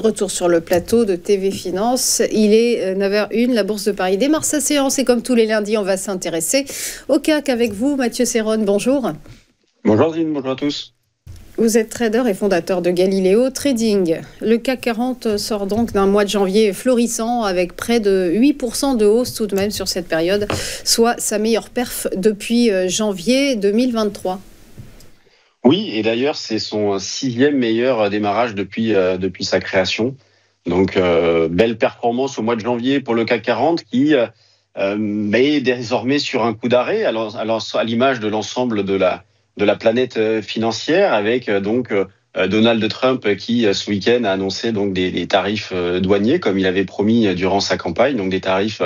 retour sur le plateau de TV Finance. Il est 9h01, la Bourse de Paris démarre sa séance et comme tous les lundis, on va s'intéresser au CAC avec vous. Mathieu Serron, bonjour. Bonjour Zine, bonjour à tous. Vous êtes trader et fondateur de Galileo Trading. Le CAC 40 sort donc d'un mois de janvier florissant avec près de 8% de hausse tout de même sur cette période, soit sa meilleure perf depuis janvier 2023. Oui, et d'ailleurs, c'est son 6e meilleur démarrage depuis sa création. Donc, belle performance au mois de janvier pour le CAC 40 qui est désormais sur un coup d'arrêt, à l'image de l'ensemble de la planète financière, avec Donald Trump qui, ce week-end, a annoncé donc des tarifs douaniers, comme il avait promis durant sa campagne, donc des tarifs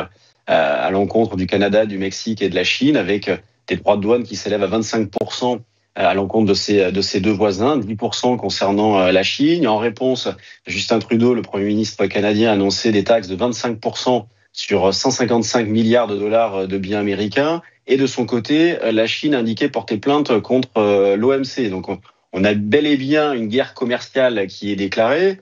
à l'encontre du Canada, du Mexique et de la Chine, avec des droits de douane qui s'élèvent à 25% à l'encontre de ses deux voisins, 10% concernant la Chine. En réponse, Justin Trudeau, le Premier ministre canadien, a annoncé des taxes de 25% sur 155 milliards de dollars de biens américains. Et de son côté, la Chine a indiqué porter plainte contre l'OMC. Donc on a bel et bien une guerre commerciale qui est déclarée.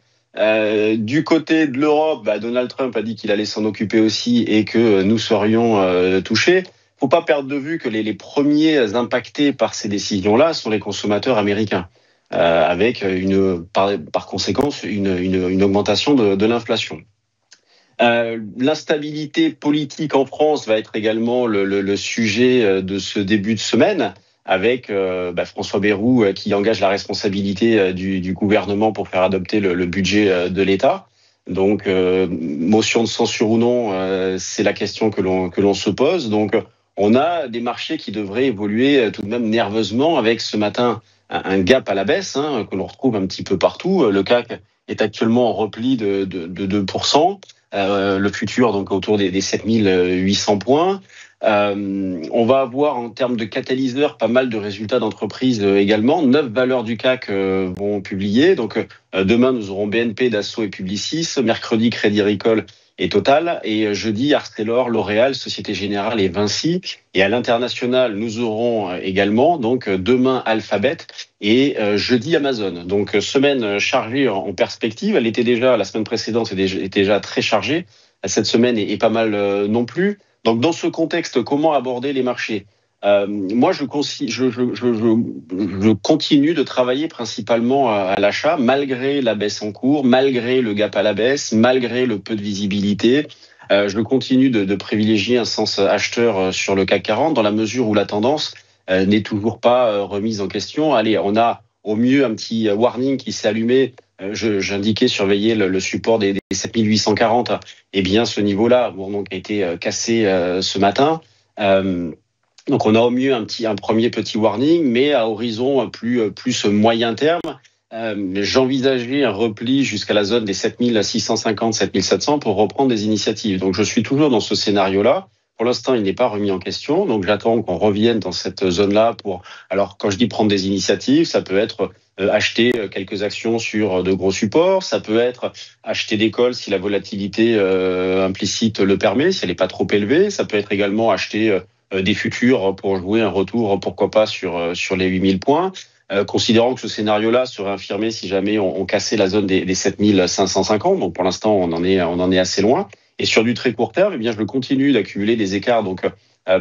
Du côté de l'Europe, Donald Trump a dit qu'il allait s'en occuper aussi et que nous serions touchés. Faut pas perdre de vue que les premiers impactés par ces décisions-là sont les consommateurs américains, avec par conséquent une augmentation de l'inflation. L'instabilité politique en France va être également le sujet de ce début de semaine, avec François Bayrou qui engage la responsabilité du gouvernement pour faire adopter le budget de l'État. Donc, motion de censure ou non, c'est la question que l'on se pose. Donc, on a des marchés qui devraient évoluer tout de même nerveusement, avec ce matin un gap à la baisse que l'on retrouve un petit peu partout. Le CAC est actuellement en repli de 2%. Le futur donc autour des 7800 points. On va avoir en termes de catalyseurs pas mal de résultats d'entreprises également. 9 valeurs du CAC vont publier. Donc demain nous aurons BNP, Dassault et Publicis. Mercredi Crédit Agricole et Total. Et jeudi Arcelor, L'Oréal, Société Générale et Vinci. Et à l'international nous aurons également donc demain Alphabet et jeudi Amazon. Donc semaine chargée en perspective. Elle était déjà la semaine précédente était déjà très chargée. Cette semaine est pas mal non plus. Donc dans ce contexte, comment aborder les marchés ? Moi, je continue de travailler principalement à l'achat, malgré la baisse en cours, malgré le gap à la baisse, malgré le peu de visibilité. Je continue de privilégier un sens acheteur sur le CAC 40 dans la mesure où la tendance n'est toujours pas remise en question. Allez, on a au mieux un petit warning qui s'est allumé. J'indiquais surveiller le support des 7840. Eh bien, ce niveau-là a été cassé ce matin. Donc, on a au mieux un premier petit warning, mais à horizon plus moyen terme, j'envisageais un repli jusqu'à la zone des 7650, 7700 pour reprendre des initiatives. Donc, je suis toujours dans ce scénario-là. Pour l'instant, il n'est pas remis en question. Donc, j'attends qu'on revienne dans cette zone-là alors, quand je dis prendre des initiatives, ça peut être acheter quelques actions sur de gros supports. Ça peut être acheter des calls si la volatilité implicite le permet, si elle n'est pas trop élevée. Ça peut être également acheter des futurs pour jouer un retour, pourquoi pas, sur les 8000 points. Considérant que ce scénario-là serait infirmé si jamais on cassait la zone des 7550. Donc, pour l'instant, on en est assez loin. Et sur du très court terme, eh bien, je continue d'accumuler des écarts, donc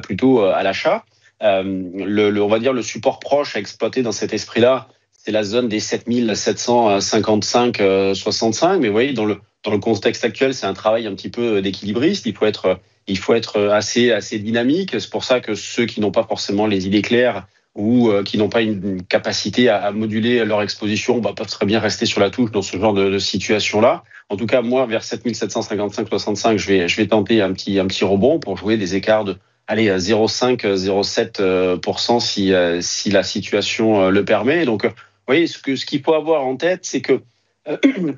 plutôt à l'achat. On va dire le support proche à exploiter dans cet esprit-là, c'est la zone des 7755, 65. Mais vous voyez, dans le contexte actuel, c'est un travail un petit peu d'équilibriste. Il faut être assez dynamique. C'est pour ça que ceux qui n'ont pas forcément les idées claires ou qui n'ont pas une capacité à moduler leur exposition, peuvent très bien rester sur la touche dans ce genre de situation-là. En tout cas, moi, vers 7755-65, je vais tenter un petit rebond pour jouer des écarts de 0,5-0,7% si la situation le permet. Donc, vous voyez, ce qu'il faut avoir en tête, c'est que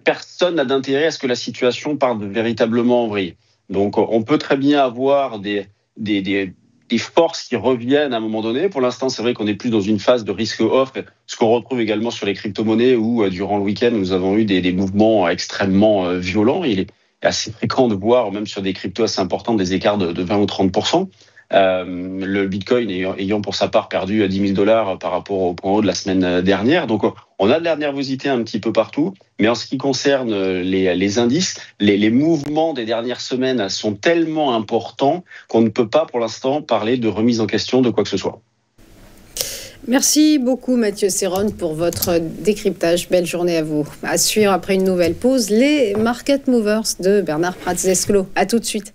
personne n'a d'intérêt à ce que la situation parte véritablement en vrille. Donc, on peut très bien avoir des forces qui reviennent à un moment donné. Pour l'instant, c'est vrai qu'on est plus dans une phase de risque-off, ce qu'on retrouve également sur les crypto-monnaies où, durant le week-end, nous avons eu des mouvements extrêmement violents. Il est assez fréquent de voir, même sur des cryptos assez importants, des écarts de 20 ou 30%. le Bitcoin ayant pour sa part perdu à 10 000 $ par rapport au point haut de la semaine dernière. Donc, on a de la nervosité un petit peu partout. Mais en ce qui concerne les indices, les mouvements des dernières semaines sont tellement importants qu'on ne peut pas pour l'instant parler de remise en question de quoi que ce soit. Merci beaucoup Mathieu Serron pour votre décryptage. Belle journée à vous. À suivre après une nouvelle pause, les Market Movers de Bernard Pratzesclo. À tout de suite.